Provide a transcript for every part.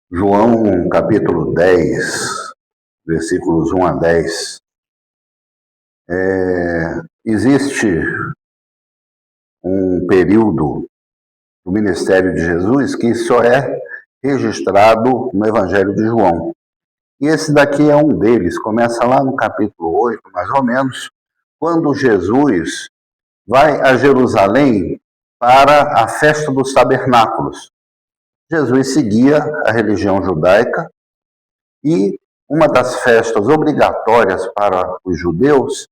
João capítulo 10, versículos 1 a 10. Existe um período do ministério de Jesus que só é registrado no Evangelho de João. E esse daqui é um deles, começa lá no capítulo 8, mais ou menos, quando Jesus vai a Jerusalém para a festa dos tabernáculos. Jesus seguia a religião judaica e uma das festas obrigatórias para os judeus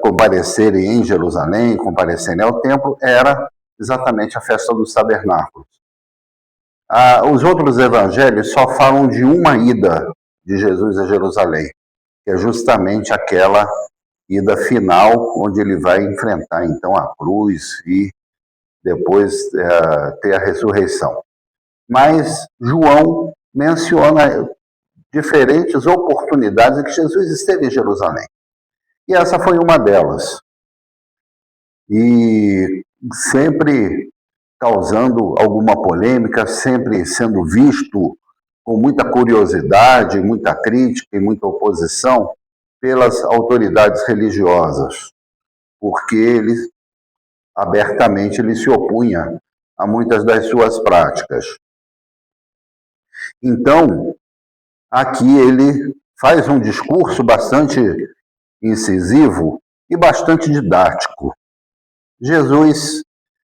comparecerem em Jerusalém, comparecerem ao templo, era exatamente a festa dos tabernáculos. Os outros evangelhos só falam de uma ida de Jesus a Jerusalém, que é justamente aquela ida final, onde ele vai enfrentar então a cruz e depois ter a ressurreição. Mas João menciona diferentes oportunidades em que Jesus esteve em Jerusalém. E essa foi uma delas. E sempre causando alguma polêmica, sempre sendo visto com muita curiosidade, muita crítica e muita oposição pelas autoridades religiosas, porque ele abertamente ele se opunha a muitas das suas práticas. Então, aqui ele faz um discurso bastante incisivo e bastante didático. Jesus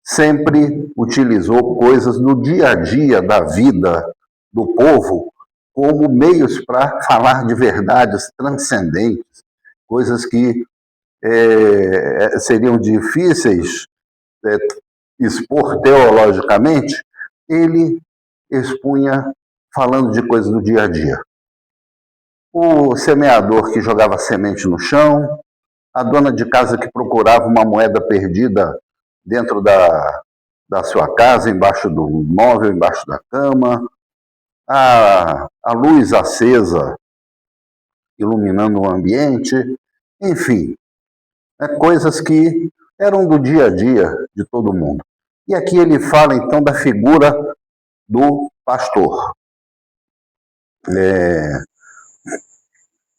sempre utilizou coisas do dia a dia da vida do povo como meios para falar de verdades transcendentes, coisas que seriam difíceis expor teologicamente. Ele expunha falando de coisas do dia a dia. O semeador que jogava semente no chão, a dona de casa que procurava uma moeda perdida dentro da sua casa, embaixo do móvel, embaixo da cama, a luz acesa iluminando o ambiente, enfim, coisas que eram do dia a dia de todo mundo. E aqui ele fala então da figura do pastor.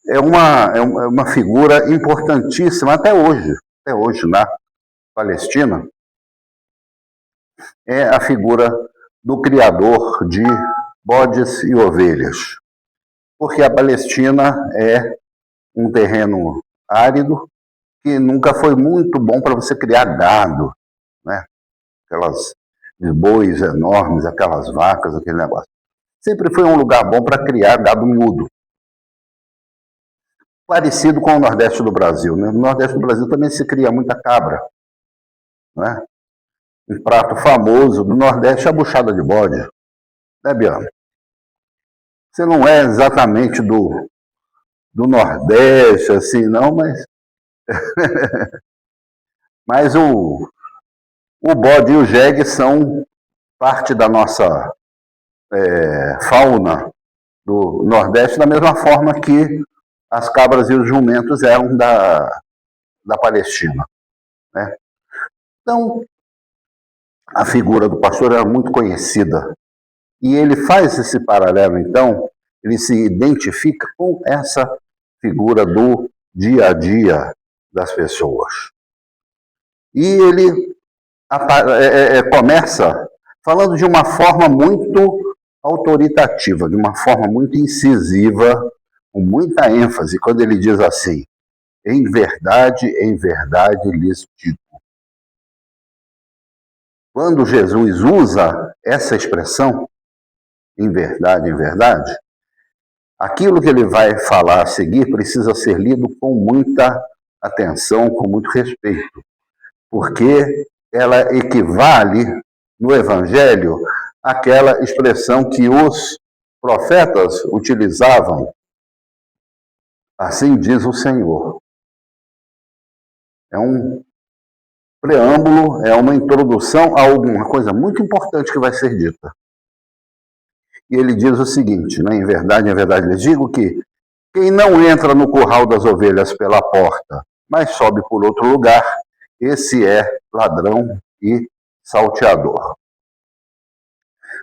É uma figura importantíssima até hoje na Palestina. É a figura do criador de bodes e ovelhas, porque a Palestina é um terreno árido que nunca foi muito bom para você criar gado, né? Aquelas bois enormes, aquelas vacas, aquele negócio. Sempre foi um lugar bom para criar gado miúdo. Parecido com o Nordeste do Brasil, né? No Nordeste do Brasil também se cria muita cabra, né? Um prato famoso do Nordeste é a buchada de bode, né, Biano? Você não é exatamente do Nordeste, assim, não, mas... mas o bode e o jegue são parte da nossa fauna do Nordeste, da mesma forma que as cabras e os jumentos eram da Palestina, né? Então, a figura do pastor era muito conhecida. E ele faz esse paralelo, então, ele se identifica com essa figura do dia a dia das pessoas. E ele começa falando de uma forma muito autoritativa, de uma forma muito incisiva, com muita ênfase, quando ele diz assim: em verdade lhes digo. Quando Jesus usa essa expressão, em verdade, aquilo que ele vai falar a seguir precisa ser lido com muita atenção, com muito respeito, porque ela equivale no Evangelho àquela expressão que os profetas utilizavam. Assim diz o Senhor. É um preâmbulo, é uma introdução a alguma coisa muito importante que vai ser dita. E ele diz o seguinte, né? Em verdade lhes digo que quem não entra no curral das ovelhas pela porta, mas sobe por outro lugar, esse é ladrão e salteador.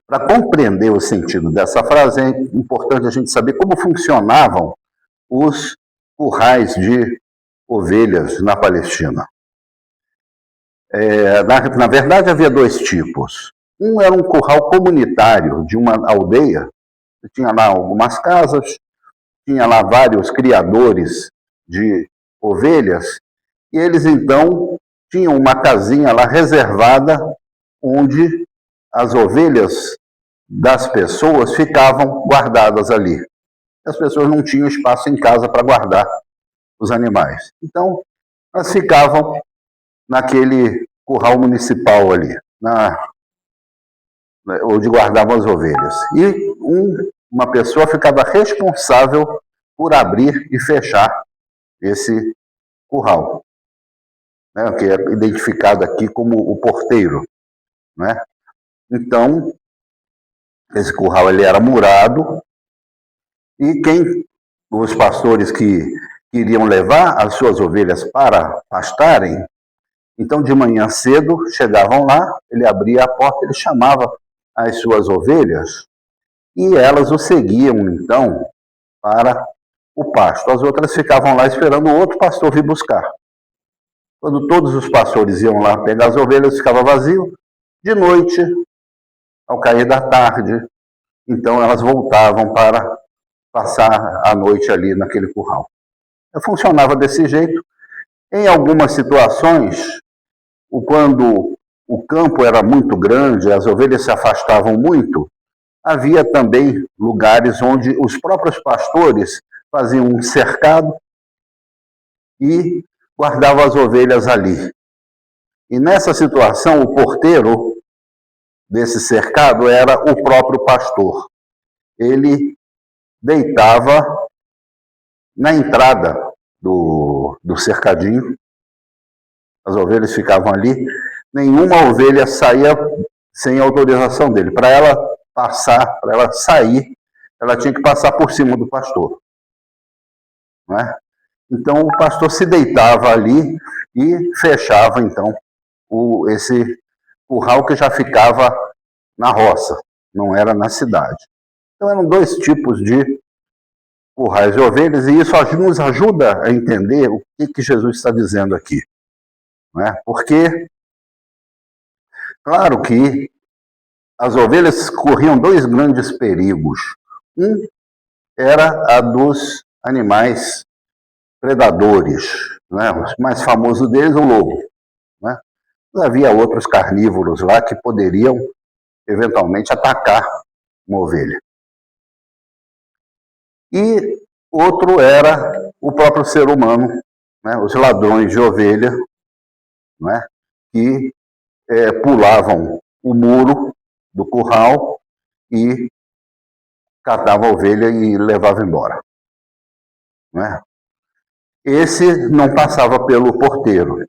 Para compreender o sentido dessa frase, é importante a gente saber como funcionavam os currais de ovelhas na Palestina. Na verdade, havia dois tipos. Um era um curral comunitário de uma aldeia, que tinha lá algumas casas, tinha lá vários criadores de ovelhas, e eles então tinham uma casinha lá reservada, onde as ovelhas das pessoas ficavam guardadas ali. As pessoas não tinham espaço em casa para guardar os animais. Então, elas ficavam naquele curral municipal ali, onde guardavam as ovelhas. E uma pessoa ficava responsável por abrir e fechar esse curral, né, que é identificado aqui como o porteiro, né? Então, esse curral ele era murado, e os pastores que queriam levar as suas ovelhas para pastarem, então de manhã cedo chegavam lá, ele abria a porta, ele chamava as suas ovelhas e elas o seguiam então para o pasto. As outras ficavam lá esperando o outro pastor vir buscar. Quando todos os pastores iam lá pegar as ovelhas, ficava vazio. De noite, ao cair da tarde, então elas voltavam para passar a noite ali naquele curral. Funcionava desse jeito. Em algumas situações, quando o campo era muito grande, as ovelhas se afastavam muito, havia também lugares onde os próprios pastores faziam um cercado e guardavam as ovelhas ali. E nessa situação, o porteiro desse cercado era o próprio pastor. Ele deitava na entrada do cercadinho, as ovelhas ficavam ali, nenhuma ovelha saía sem autorização dele. Para ela passar, para ela sair, ela tinha que passar por cima do pastor, não é? Então o pastor se deitava ali e fechava então esse curral que já ficava na roça, não era na cidade. Então eram dois tipos de currais de ovelhas, e isso nos ajuda a entender o que Jesus está dizendo aqui. Não é? Porque, claro que as ovelhas corriam dois grandes perigos. Um era a dos animais predadores, né? O mais famoso deles, o lobo. Né? Mas havia outros carnívoros lá que poderiam, eventualmente, atacar uma ovelha. E outro era o próprio ser humano, né? Os ladrões de ovelha, né? Que pulavam o muro do curral e catavam a ovelha e levavam embora. Né? Esse não passava pelo porteiro,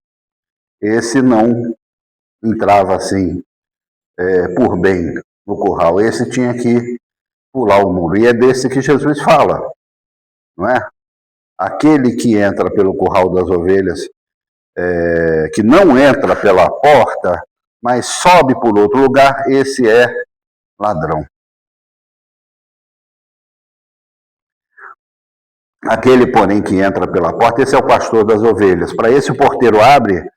esse não entrava assim por bem no curral, esse tinha que pular o muro. E é desse que Jesus fala, não é? Aquele que entra pelo curral das ovelhas, que não entra pela porta, mas sobe por outro lugar, esse é ladrão. Aquele, porém, que entra pela porta, esse é o pastor das ovelhas. Para esse, o porteiro abre,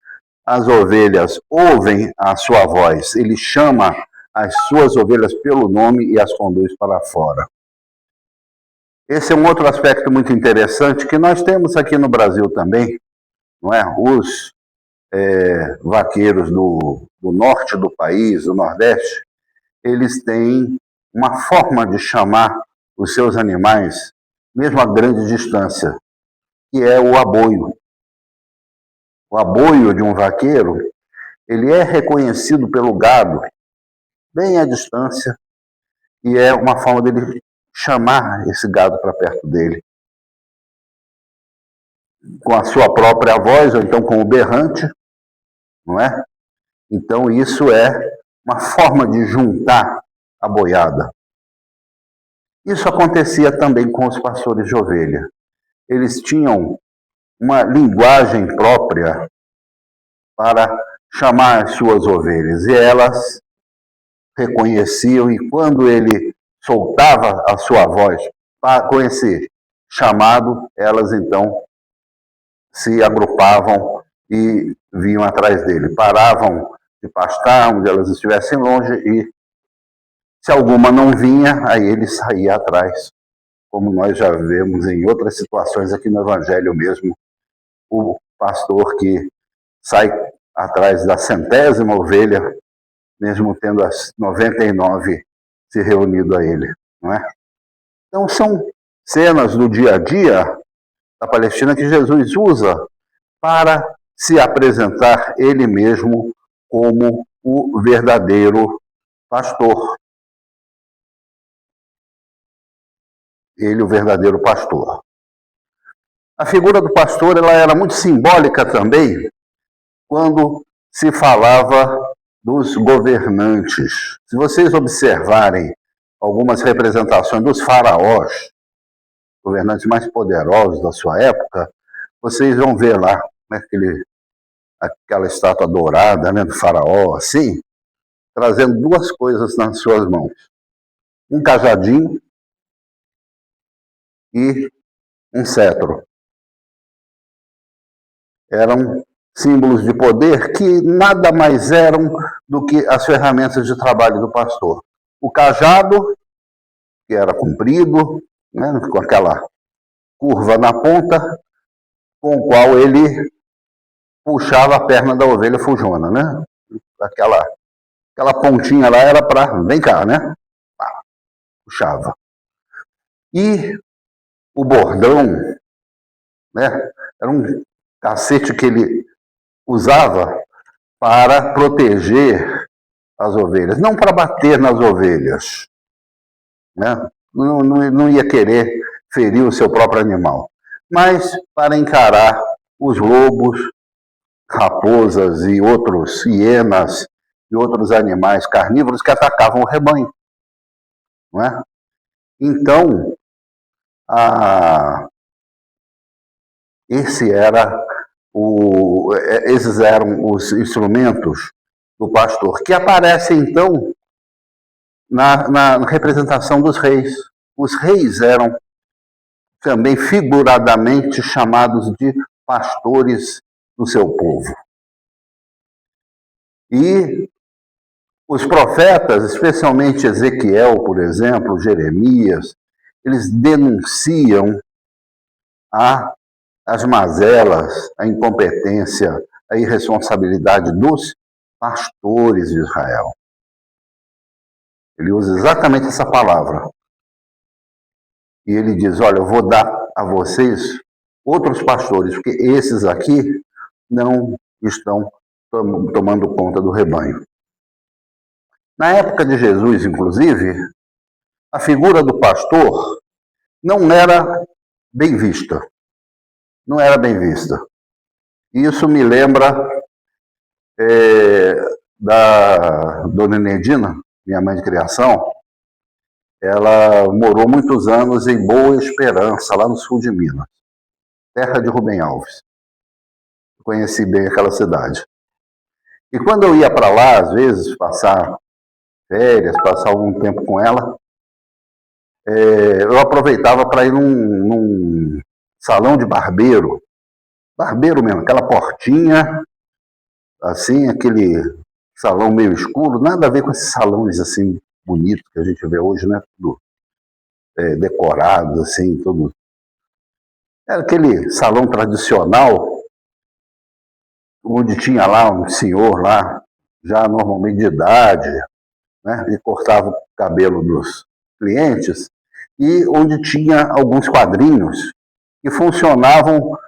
as ovelhas ouvem a sua voz. Ele chama as suas ovelhas pelo nome e as conduz para fora. Esse é um outro aspecto muito interessante que nós temos aqui no Brasil também, não é? Os vaqueiros do norte do país, do Nordeste, eles têm uma forma de chamar os seus animais, mesmo a grande distância, que é o aboio. O aboio de um vaqueiro, ele é reconhecido pelo gado, bem à distância, e é uma forma dele chamar esse gado para perto dele. Com a sua própria voz, ou então com o berrante, não é? Então isso é uma forma de juntar a boiada. Isso acontecia também com os pastores de ovelha. Eles tinham uma linguagem própria para chamar as suas ovelhas, e elas reconheciam, e quando ele soltava a sua voz com esse chamado, elas então se agrupavam e vinham atrás dele. Paravam de pastar onde elas estivessem longe e, se alguma não vinha, aí ele saía atrás, como nós já vemos em outras situações aqui no Evangelho mesmo, o pastor que sai atrás da 100ª ovelha, mesmo tendo as 99 se reunido a ele, não é? Então são cenas do dia a dia da Palestina que Jesus usa para se apresentar ele mesmo como o verdadeiro pastor. Ele, o verdadeiro pastor. A figura do pastor, ela era muito simbólica também quando se falava dos governantes. Se vocês observarem algumas representações dos faraós, governantes mais poderosos da sua época, vocês vão ver lá, né, aquela estátua dourada, né, do faraó, assim, trazendo duas coisas nas suas mãos. Um cajadinho e um cetro. Eram símbolos de poder que nada mais eram do que as ferramentas de trabalho do pastor. O cajado, que era comprido, né, com aquela curva na ponta, com o qual ele puxava a perna da ovelha fujona, né? Aquela pontinha lá era para, vem cá, né? Puxava. E o bordão, né? Era um cacete que ele usava para proteger as ovelhas, não para bater nas ovelhas, né? Não ia querer ferir o seu próprio animal, mas para encarar os lobos, raposas e outros hienas e outros animais carnívoros que atacavam o rebanho, não é? Então, esses eram os instrumentos do pastor, que aparecem então na representação dos reis. Os reis eram também figuradamente chamados de pastores do seu povo. E os profetas, especialmente Ezequiel, por exemplo, Jeremias, eles denunciam as mazelas, a incompetência, a irresponsabilidade dos pastores de Israel. Ele usa exatamente essa palavra. E ele diz, olha, eu vou dar a vocês outros pastores, porque esses aqui não estão tomando conta do rebanho. Na época de Jesus, inclusive, a figura do pastor não era bem vista. Não era bem vista. Isso me lembra da Dona Enedina, minha mãe de criação. Ela morou muitos anos em Boa Esperança, lá no sul de Minas, terra de Rubem Alves. Conheci bem aquela cidade. E quando eu ia para lá, às vezes, passar férias, passar algum tempo com ela, eu aproveitava para ir num salão de barbeiro mesmo, aquela portinha, assim, aquele salão meio escuro, nada a ver com esses salões assim bonitos que a gente vê hoje, né? Tudo decorado, assim, tudo. Era aquele salão tradicional, onde tinha lá um senhor lá, já normalmente de idade, né? E cortava o cabelo dos clientes, e onde tinha alguns quadrinhos que funcionavam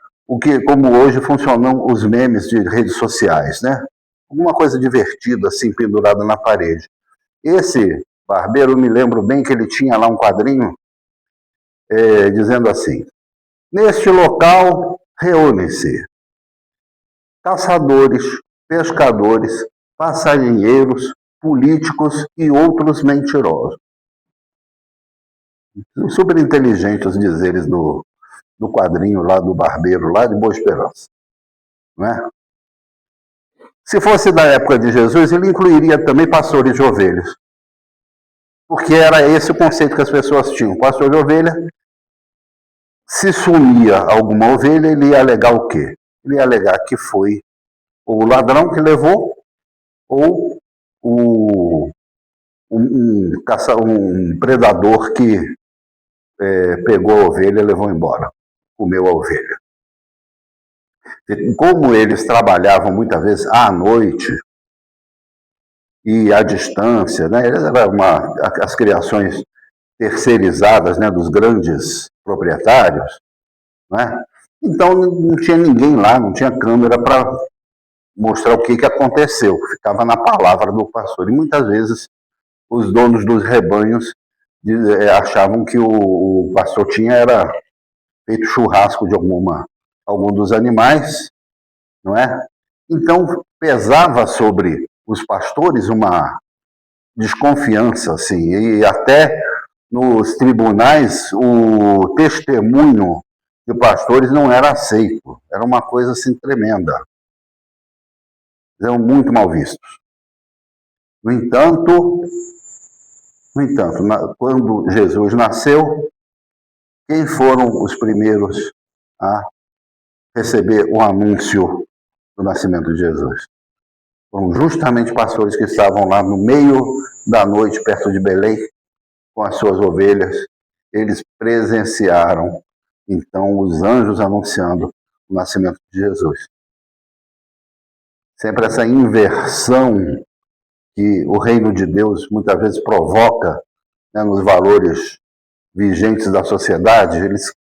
como hoje funcionam os memes de redes sociais, né? Alguma coisa divertida, assim, pendurada na parede. Esse barbeiro, eu me lembro bem que ele tinha lá um quadrinho dizendo assim, neste local reúnem-se caçadores, pescadores, passarinheiros, políticos e outros mentirosos. Super inteligentes os dizeres do quadrinho lá do barbeiro, lá de Boa Esperança. Não é? Se fosse da época de Jesus, ele incluiria também pastores de ovelhas. porque era esse o conceito que as pessoas tinham. O pastor de ovelha, se sumia alguma ovelha, ele ia alegar o quê? Ele ia alegar que foi o ladrão que levou ou um predador que pegou a ovelha e levou embora, comeu a ovelha. E como eles trabalhavam muitas vezes à noite e à distância, né? Eram as criações terceirizadas, né, dos grandes proprietários, né? Então não tinha ninguém lá, não tinha câmera para mostrar o que aconteceu. Ficava na palavra do pastor. E muitas vezes os donos dos rebanhos achavam que o pastor tinha feito churrasco de algum dos animais, não é? Então pesava sobre os pastores uma desconfiança, assim, e até nos tribunais o testemunho de pastores não era aceito. Era uma coisa assim tremenda. Eram muito mal vistos. No entanto, quando Jesus nasceu, quem foram os primeiros a receber o anúncio do nascimento de Jesus? Foram justamente pastores que estavam lá no meio da noite, perto de Belém, com as suas ovelhas. Eles presenciaram, então, os anjos anunciando o nascimento de Jesus. Sempre essa inversão que o reino de Deus muitas vezes provoca, né, nos valores vigentes da sociedade, eles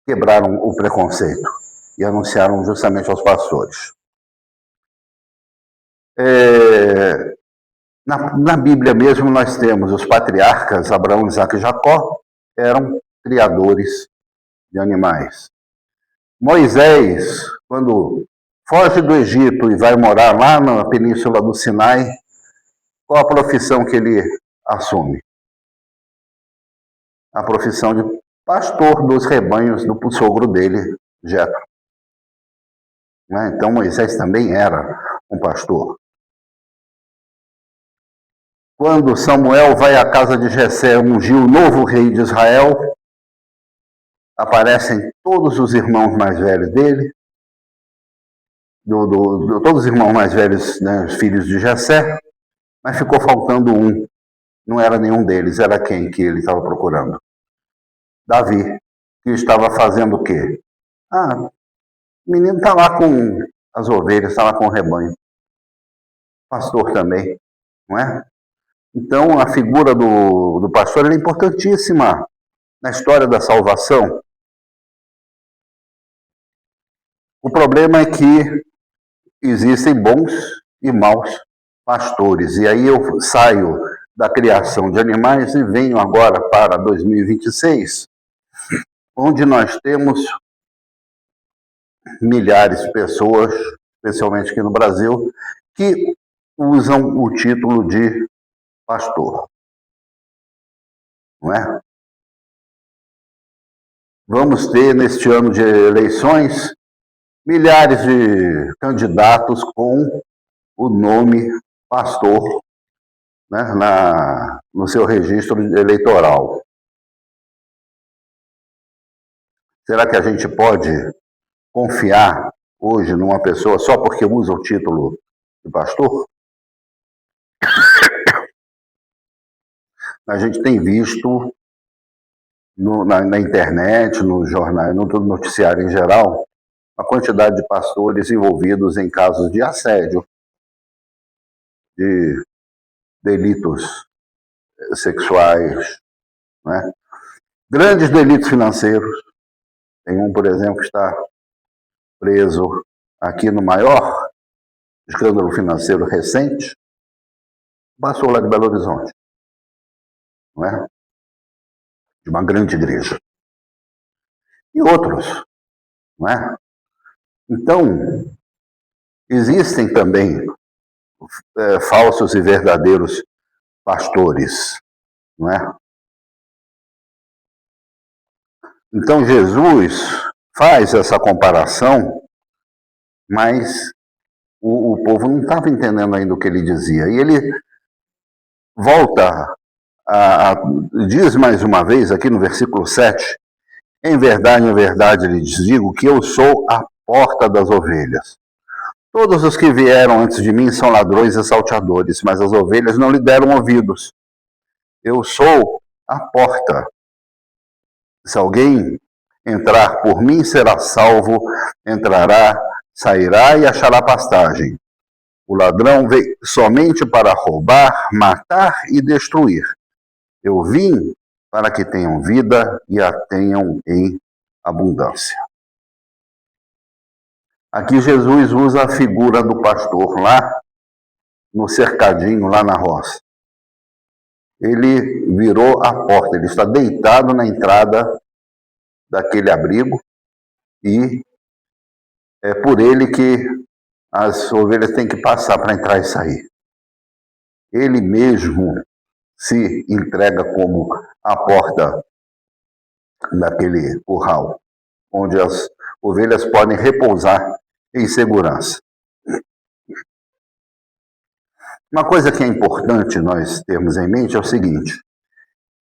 quebraram o preconceito e anunciaram justamente aos pastores. Na Bíblia mesmo nós temos os patriarcas, Abraão, Isaque e Jacó, eram criadores de animais. Moisés, quando foge do Egito e vai morar lá na península do Sinai, qual a profissão que ele assume? A profissão de pastor dos rebanhos do sogro dele, Jetro. Então Moisés também era um pastor. Quando Samuel vai à casa de Jessé ungir o novo rei de Israel, aparecem todos os irmãos mais velhos dele, todos os irmãos mais velhos, né, os filhos de Jessé, mas ficou faltando um. Não era nenhum deles, era quem que ele estava procurando? Davi, que estava fazendo o quê? O menino está lá com as ovelhas, está lá com o rebanho. Pastor também, não é? Então, a figura do pastor é importantíssima na história da salvação. O problema é que existem bons e maus pastores. E aí eu saio da criação de animais e venho agora para 2026, onde nós temos milhares de pessoas, especialmente aqui no Brasil, que usam o título de pastor. Não é? Vamos ter, neste ano de eleições, milhares de candidatos com o nome pastor, né, no seu registro eleitoral. Será que a gente pode confiar hoje numa pessoa só porque usa o título de pastor? A gente tem visto na internet, nos jornais, no noticiário em geral, a quantidade de pastores envolvidos em casos de assédio, de delitos sexuais, né? Grandes delitos financeiros. Tem um, por exemplo, que está preso aqui no maior escândalo financeiro recente, passou lá de Belo Horizonte, não é? De uma grande igreja. E outros, não é? Então, existem também falsos e verdadeiros pastores, não é? Então Jesus faz essa comparação, mas o povo não estava entendendo ainda o que ele dizia. E ele volta, diz mais uma vez aqui no versículo 7, em verdade lhes digo que eu sou a porta das ovelhas. Todos os que vieram antes de mim são ladrões e salteadores, mas as ovelhas não lhe deram ouvidos. Eu sou a porta. Se alguém entrar por mim, será salvo, entrará, sairá e achará pastagem. O ladrão veio somente para roubar, matar e destruir. Eu vim para que tenham vida e a tenham em abundância. Aqui Jesus usa a figura do pastor lá no cercadinho, lá na roça. Ele virou a porta, ele está deitado na entrada daquele abrigo e é por ele que as ovelhas têm que passar para entrar e sair. Ele mesmo se entrega como a porta daquele curral, onde as ovelhas podem repousar em segurança. Uma coisa que é importante nós termos em mente é o seguinte,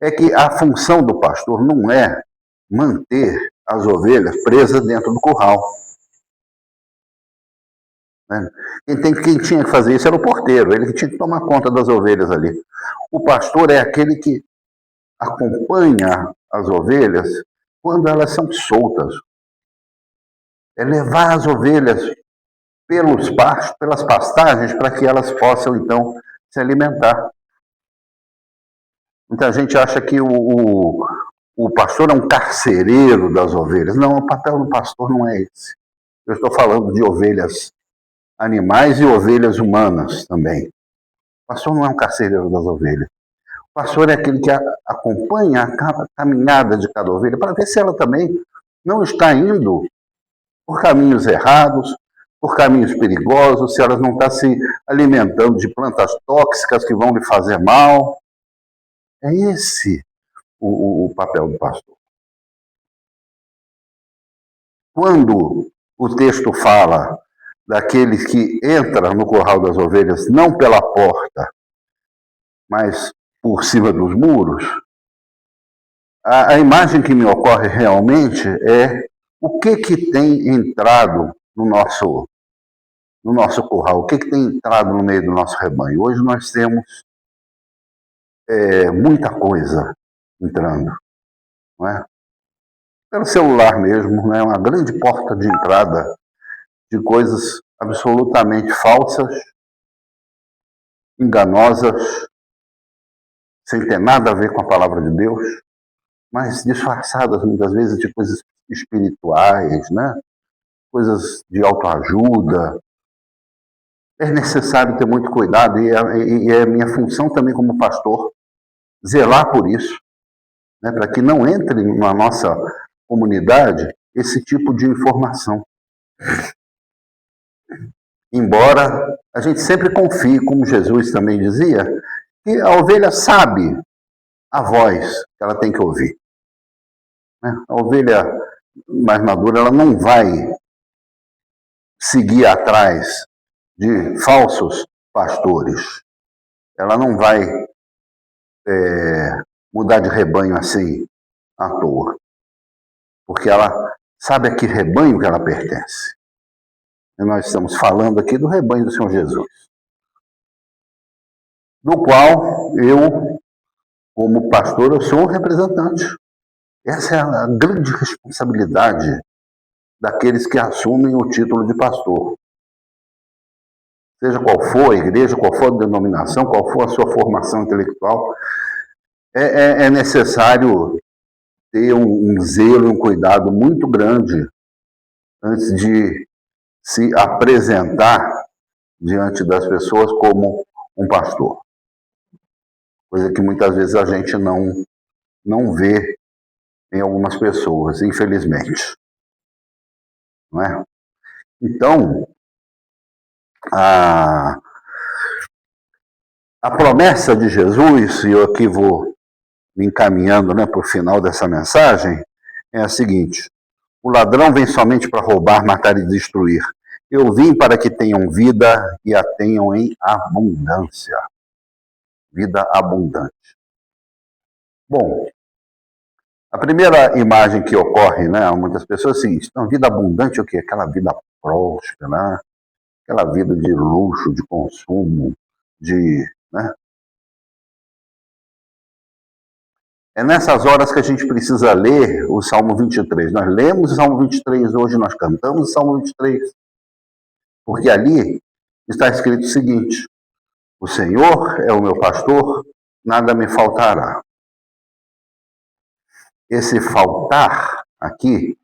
é que a função do pastor não é manter as ovelhas presas dentro do curral. Quem tinha que fazer isso era o porteiro, ele que tinha que tomar conta das ovelhas ali. O pastor é aquele que acompanha as ovelhas quando elas são soltas. É levar as ovelhas pelos pastos, pelas pastagens, para que elas possam, então, se alimentar. Muita gente acha que o pastor é um carcereiro das ovelhas. Não, o papel do pastor não é esse. Eu estou falando de ovelhas animais e ovelhas humanas também. O pastor não é um carcereiro das ovelhas. O pastor é aquele que acompanha a caminhada de cada ovelha para ver se ela também não está indo por caminhos errados, por caminhos perigosos, se elas não estão se alimentando de plantas tóxicas que vão lhe fazer mal. É esse o papel do pastor. Quando o texto fala daqueles que entram no curral das ovelhas não pela porta, mas por cima dos muros, a imagem que me ocorre realmente é o que tem entrado no nosso curral, o que tem entrado no meio do nosso rebanho. Hoje nós temos muita coisa entrando, não é? Pelo celular mesmo, né? Uma grande porta de entrada de coisas absolutamente falsas, enganosas, sem ter nada a ver com a palavra de Deus, mas disfarçadas muitas vezes de coisas espirituais, né? Coisas de autoajuda. É necessário ter muito cuidado e é minha função também como pastor zelar por isso, né? Para que não entre na nossa comunidade esse tipo de informação. Embora a gente sempre confie, como Jesus também dizia, que a ovelha sabe a voz que ela tem que ouvir. A ovelha mais madura, ela não vai seguir atrás de falsos pastores. Ela não vai mudar de rebanho assim à toa. Porque ela sabe a que rebanho que ela pertence. E nós estamos falando aqui do rebanho do Senhor Jesus. Do qual eu, como pastor, eu sou um representante. Essa é a grande responsabilidade daqueles que assumem o título de pastor. Seja qual for a igreja, qual for a denominação, qual for a sua formação intelectual, é necessário ter um zelo e um cuidado muito grande antes de se apresentar diante das pessoas como um pastor. Coisa que muitas vezes a gente não vê em algumas pessoas, infelizmente. Não é? Então, a promessa de Jesus, e eu aqui vou me encaminhando, né, para o final dessa mensagem, é a seguinte: o ladrão vem somente para roubar, matar e destruir. Eu vim para que tenham vida e a tenham em abundância. vida abundante. Bom, a primeira imagem que ocorre, né, a muitas pessoas, assim, então, vida abundante é o quê? Aquela vida próspera, né? Aquela vida de luxo, de consumo, né? É nessas horas que a gente precisa ler o Salmo 23. Nós lemos o Salmo 23 hoje, nós cantamos o Salmo 23, porque ali está escrito o seguinte: o Senhor é o meu pastor, nada me faltará. Esse faltar aqui,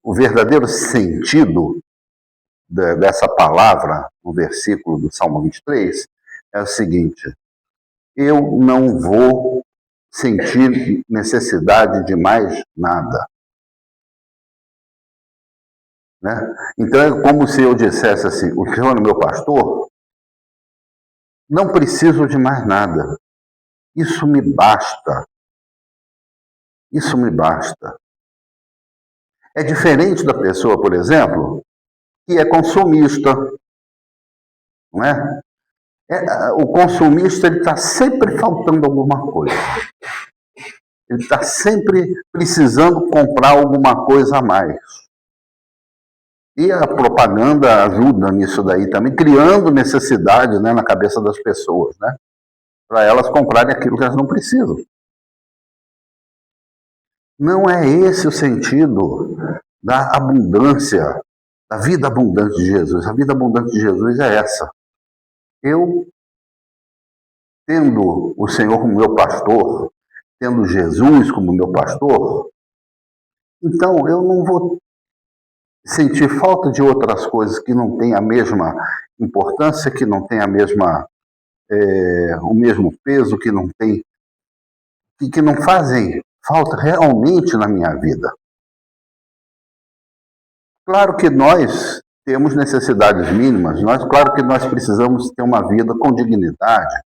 o verdadeiro sentido dessa palavra, no versículo do Salmo 23, é o seguinte: eu não vou sentir necessidade de mais nada. Né? Então é como se eu dissesse assim: o Senhor é meu pastor, não preciso de mais nada. Isso me basta. Isso me basta. É diferente da pessoa, por exemplo, que é consumista. Não é? O consumista está sempre faltando alguma coisa. Ele está sempre precisando comprar alguma coisa a mais. E a propaganda ajuda nisso daí também, criando necessidade, né, na cabeça das pessoas, né, para elas comprarem aquilo que elas não precisam. Não é esse o sentido da abundância, da vida abundante de Jesus. A vida abundante de Jesus é essa. Eu, tendo o Senhor como meu pastor, tendo Jesus como meu pastor, então eu não vou sentir falta de outras coisas que não têm a mesma importância, que não têm a mesma, o mesmo peso, que não fazem falta realmente na minha vida. Claro que nós temos necessidades mínimas, claro que nós precisamos ter uma vida com dignidade,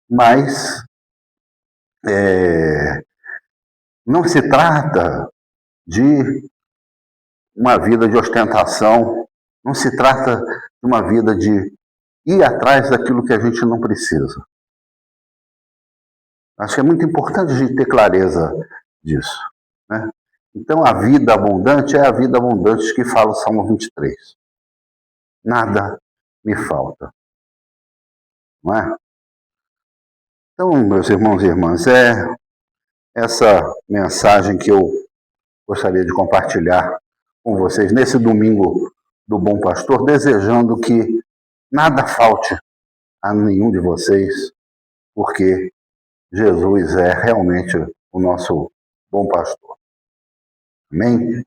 mas não se trata de uma vida de ostentação, não se trata de uma vida de ir atrás daquilo que a gente não precisa. Acho que é muito importante a gente ter clareza disso, né? Então, a vida abundante é a vida abundante que fala o Salmo 23. Nada me falta. Não é? Então, meus irmãos e irmãs, é essa mensagem que eu gostaria de compartilhar com vocês nesse domingo do Bom Pastor, desejando que nada falte a nenhum de vocês, porque Jesus é realmente o nosso bom pastor. Amém?